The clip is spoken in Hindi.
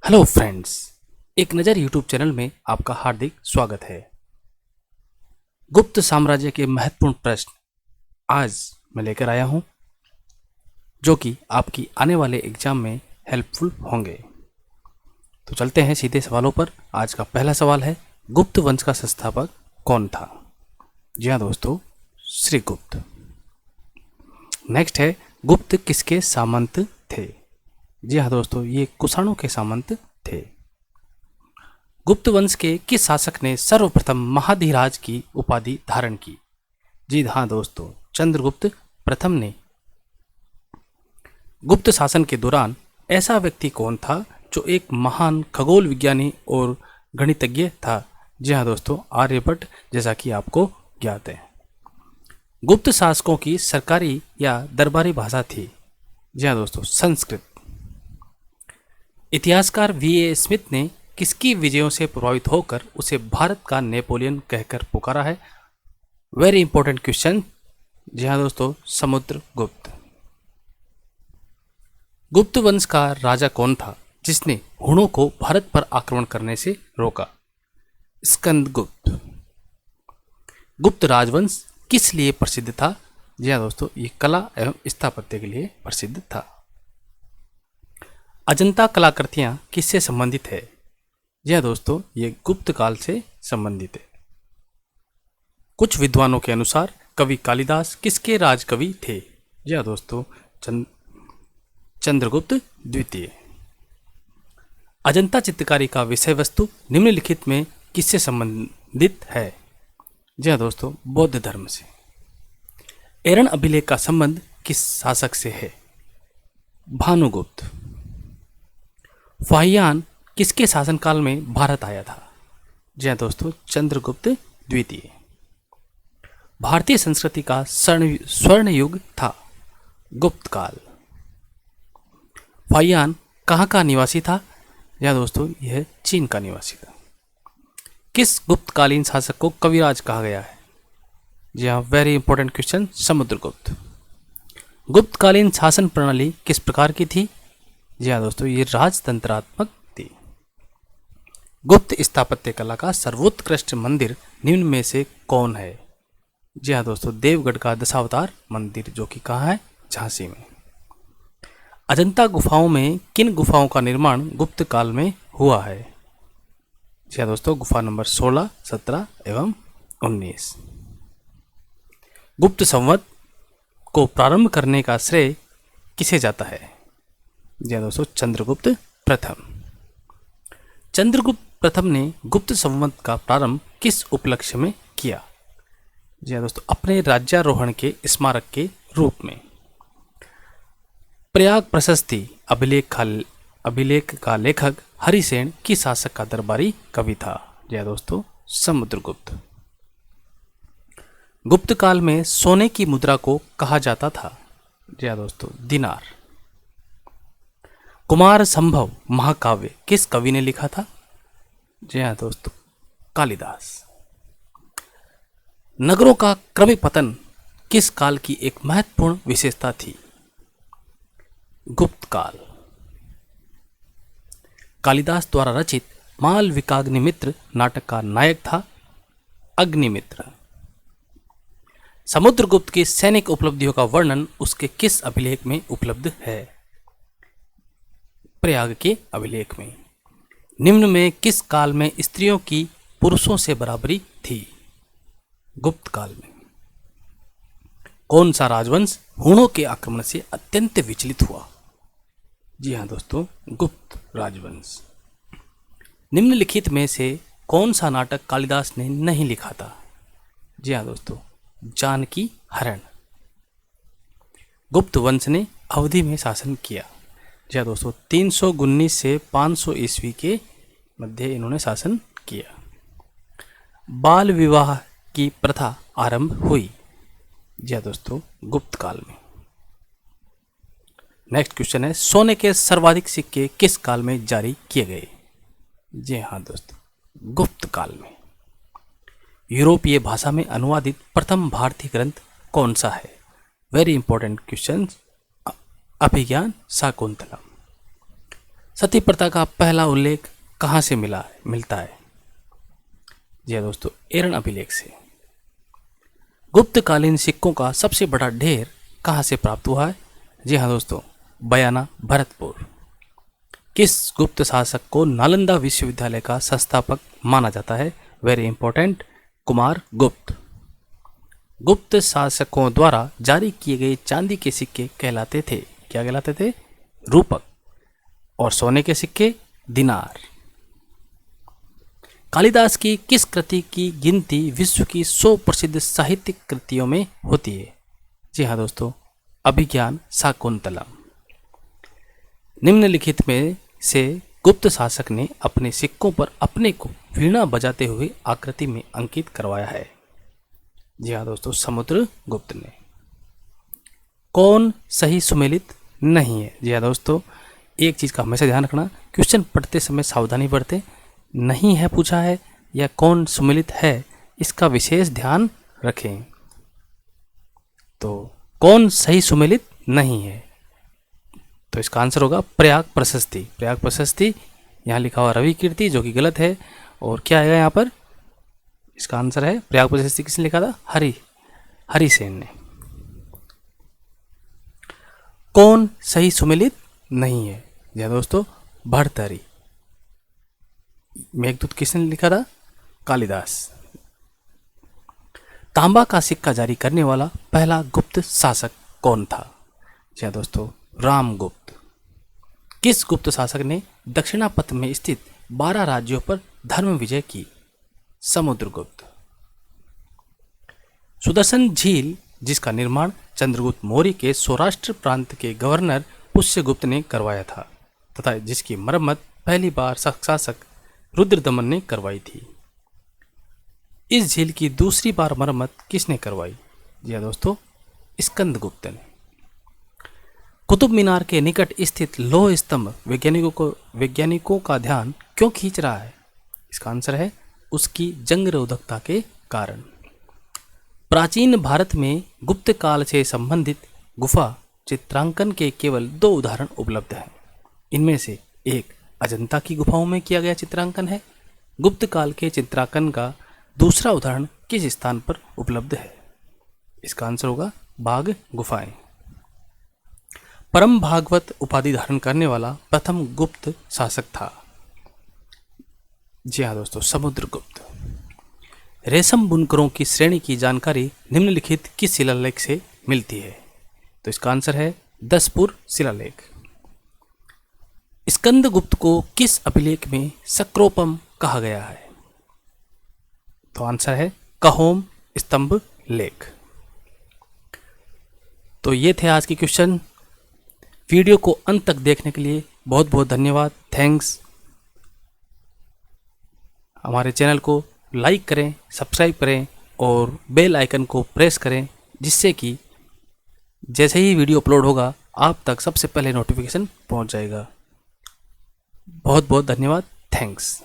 हेलो फ्रेंड्स, एक नज़र यूट्यूब चैनल में आपका हार्दिक स्वागत है। गुप्त साम्राज्य के महत्वपूर्ण प्रश्न आज मैं लेकर आया हूं, जो कि आपकी आने वाले एग्जाम में हेल्पफुल होंगे। तो चलते हैं सीधे सवालों पर। आज का पहला सवाल है, गुप्त वंश का संस्थापक कौन था? जी हाँ दोस्तों, श्रीगुप्त। नेक्स्ट है, गुप्त किसके सामंत थे? जी हाँ दोस्तों, ये कुषाणों के सामंत थे। गुप्त वंश के किस शासक ने सर्वप्रथम महाधिराज की उपाधि धारण की? जी हाँ दोस्तों, चंद्रगुप्त प्रथम ने। गुप्त शासन के दौरान ऐसा व्यक्ति कौन था जो एक महान खगोल विज्ञानी और गणितज्ञ था? जी हाँ दोस्तों, आर्यभट्ट, जैसा कि आपको ज्ञात है। गुप्त शासकों की सरकारी या दरबारी भाषा थी? जी हाँ दोस्तों, संस्कृत। इतिहासकार वी.ए. स्मिथ ने किसकी विजयों से प्रभावित होकर उसे भारत का नेपोलियन कहकर पुकारा है? Very important question. जी हाँ दोस्तों, समुद्रगुप्त। गुप्त वंश का राजा कौन था जिसने हुणों को भारत पर आक्रमण करने से रोका? स्कंदगुप्त। गुप्त राजवंश किस लिए प्रसिद्ध था? जी हाँ दोस्तों, ये कला एवं स्थापत्य के लिए प्रसिद्ध था। अजंता कलाकृतियां किससे संबंधित है? जी हाँ दोस्तों, ये गुप्त काल से संबंधित है। कुछ विद्वानों के अनुसार कवि कालिदास किसके राजकवि थे? जी हाँ दोस्तों, चंद्रगुप्त द्वितीय। अजंता चित्रकारी का विषय वस्तु निम्नलिखित में किससे संबंधित है? जी हाँ दोस्तों, बौद्ध धर्म से। एरन अभिलेख का संबंध किस शासक से है? भानुगुप्त। फाहियान किसके शासनकाल में भारत आया था? जी हाँ दोस्तों, चंद्रगुप्त द्वितीय। भारतीय संस्कृति का स्वर्ण युग था? गुप्त काल। फाहियान कहाँ का निवासी था? जी हाँ दोस्तों, यह चीन का निवासी था। किस गुप्तकालीन शासक को कविराज कहा गया है? जी हाँ, वेरी इंपॉर्टेंट क्वेश्चन, समुद्रगुप्त। गुप्तकालीन शासन प्रणाली किस प्रकार की थी? जी हाँ दोस्तों, ये राजतंत्रात्मक थी। गुप्त स्थापत्य कला का सर्वोत्कृष्ट मंदिर निम्न में से कौन है? जी हाँ दोस्तों, देवगढ़ का दशावतार मंदिर, जो कि कहाँ है? झांसी में। अजंता गुफाओं में किन गुफाओं का निर्माण गुप्त काल में हुआ है? जी हाँ दोस्तों, गुफा नंबर 16, 17 एवं 19। गुप्त संवत को प्रारंभ करने का श्रेय किसे जाता है? जी हाँ दोस्तों, चंद्रगुप्त प्रथम। चंद्रगुप्त प्रथम ने गुप्त संवत का प्रारंभ किस उपलक्ष्य में किया? जी हाँ दोस्तों, अपने राज्यारोहण के स्मारक के रूप में। प्रयाग प्रशस्ति अभिलेख का लेखक हरिसेन किस शासक का दरबारी कवि था? जी हाँ दोस्तों, समुद्रगुप्त। गुप्त काल में सोने की मुद्रा को कहा जाता था? जी हाँ दोस्तों, दिनार। कुमार संभव महाकाव्य किस कवि ने लिखा था? जी हाँ दोस्तों, कालिदास। नगरों का क्रमिक पतन किस काल की एक महत्वपूर्ण विशेषता थी? गुप्त काल। कालिदास द्वारा रचित मालविकाग्निमित्र नाटक का नायक था? अग्निमित्र। समुद्रगुप्त की सैनिक उपलब्धियों का वर्णन उसके किस अभिलेख में उपलब्ध है? प्रयाग के अभिलेख में। निम्न में किस काल में स्त्रियों की पुरुषों से बराबरी थी? गुप्त काल में। कौन सा राजवंश हुणों के आक्रमण से अत्यंत विचलित हुआ? जी हाँ दोस्तों, गुप्त राजवंश। निम्नलिखित में से कौन सा नाटक कालिदास ने नहीं लिखा था? जी हाँ दोस्तों, जानकी हरण। गुप्त वंश ने अवधि में शासन किया? जी हाँ दोस्तों, 319 से 500 ईस्वी के मध्य इन्होंने शासन किया। बाल विवाह की प्रथा आरंभ हुई? जी हाँ दोस्तों, गुप्त काल में। नेक्स्ट क्वेश्चन है, सोने के सर्वाधिक सिक्के किस काल में जारी किए गए? जी हाँ दोस्तों, गुप्त काल में। यूरोपीय भाषा में अनुवादित प्रथम भारतीय ग्रंथ कौन सा है? वेरी इंपॉर्टेंट क्वेश्चन, अभिज्ञान शाकुंतलम। सती प्रथा का पहला उल्लेख कहाँ से मिलता है? जी हाँ दोस्तों, एरन अभिलेख से। गुप्तकालीन सिक्कों का सबसे बड़ा ढेर कहाँ से प्राप्त हुआ है? जी हाँ दोस्तों, बयाना, भरतपुर। किस गुप्त शासक को नालंदा विश्वविद्यालय का संस्थापक माना जाता है? वेरी इंपॉर्टेंट, कुमार गुप्त। गुप्त शासकों द्वारा जारी किए गए चांदी के सिक्के कहलाते थे, क्या कहलाते थे? रूपक। और सोने के सिक्के दिनार। कालिदास की किस कृति की गिनती विश्व की 100 प्रसिद्ध साहित्यिक कृतियों में होती है? जी हाँ दोस्तों, अभिज्ञान शाकुंतलम। निम्नलिखित में से गुप्त शासक ने अपने सिक्कों पर अपने को वीणा बजाते हुए आकृति में अंकित करवाया है? जी हाँ दोस्तों, समुद्रगुप्त ने। कौन सही सुमेलित नहीं है? जी हाँ दोस्तों, एक चीज का हमेशा ध्यान रखना, क्वेश्चन पढ़ते समय सावधानी बरतें। नहीं है पूछा है या कौन सुमेलित है, इसका विशेष ध्यान रखें। तो कौन सही सुमेलित नहीं है, तो इसका आंसर होगा प्रयाग प्रशस्ति। प्रयाग प्रशस्ति यहाँ लिखा हुआ रवि कीर्ति, जो कि गलत है। और क्या आएगा यहाँ पर? इसका आंसर है प्रयाग प्रशस्ति किसने लिखा था? हरिसेन ने। कौन सही सुमेलित नहीं है? जी दोस्तों, भर्तृहरि। मेघदूत किसने लिखा था? कालिदास। तांबा का सिक्का जारी करने वाला पहला गुप्त शासक कौन था? जी दोस्तों, रामगुप्त। किस गुप्त शासक ने दक्षिणापथ में स्थित 12 राज्यों पर धर्म विजय की? समुद्रगुप्त। सुदर्शन झील, जिसका निर्माण चंद्रगुप्त मौर्य के सौराष्ट्र प्रांत के गवर्नर पुष्यगुप्त ने करवाया था तथा जिसकी मरम्मत पहली बार शासक रुद्रदमन ने करवाई थी। इस झील की दूसरी बार मरम्मत किसने करवाई? जी दोस्तों, स्कंदगुप्त ने। कुतुब मीनार के निकट स्थित लौह स्तंभ वैज्ञानिकों का ध्यान क्यों खींच रहा है? इसका आंसर है उसकी जंग रोधकता के कारण। प्राचीन भारत में गुप्त काल से संबंधित गुफा चित्रांकन के केवल 2 उदाहरण उपलब्ध हैं। इनमें से एक अजंता की गुफाओं में किया गया चित्रांकन है। गुप्त काल के चित्रांकन का दूसरा उदाहरण किस स्थान पर उपलब्ध है? इसका आंसर होगा बाघ गुफाएं। परम भागवत उपाधि धारण करने वाला प्रथम गुप्त शासक था? जी हाँ दोस्तों, समुद्रगुप्त। रेशम बुनकरों की श्रेणी की जानकारी निम्नलिखित किस शिलालेख से मिलती है? तो इसका आंसर है दसपुर शिलालेख। स्कंदगुप्त को किस अभिलेख में सक्रोपम कहा गया है? तो आंसर है कहोम स्तंभ लेख। तो ये थे आज के क्वेश्चन। वीडियो को अंत तक देखने के लिए बहुत बहुत धन्यवाद, थैंक्स। हमारे चैनल को लाइक करें, सब्सक्राइब करें और बेल आइकन को प्रेस करें, जिससे कि जैसे ही वीडियो अपलोड होगा आप तक सबसे पहले नोटिफिकेशन पहुंच जाएगा। बहुत बहुत धन्यवाद, थैंक्स।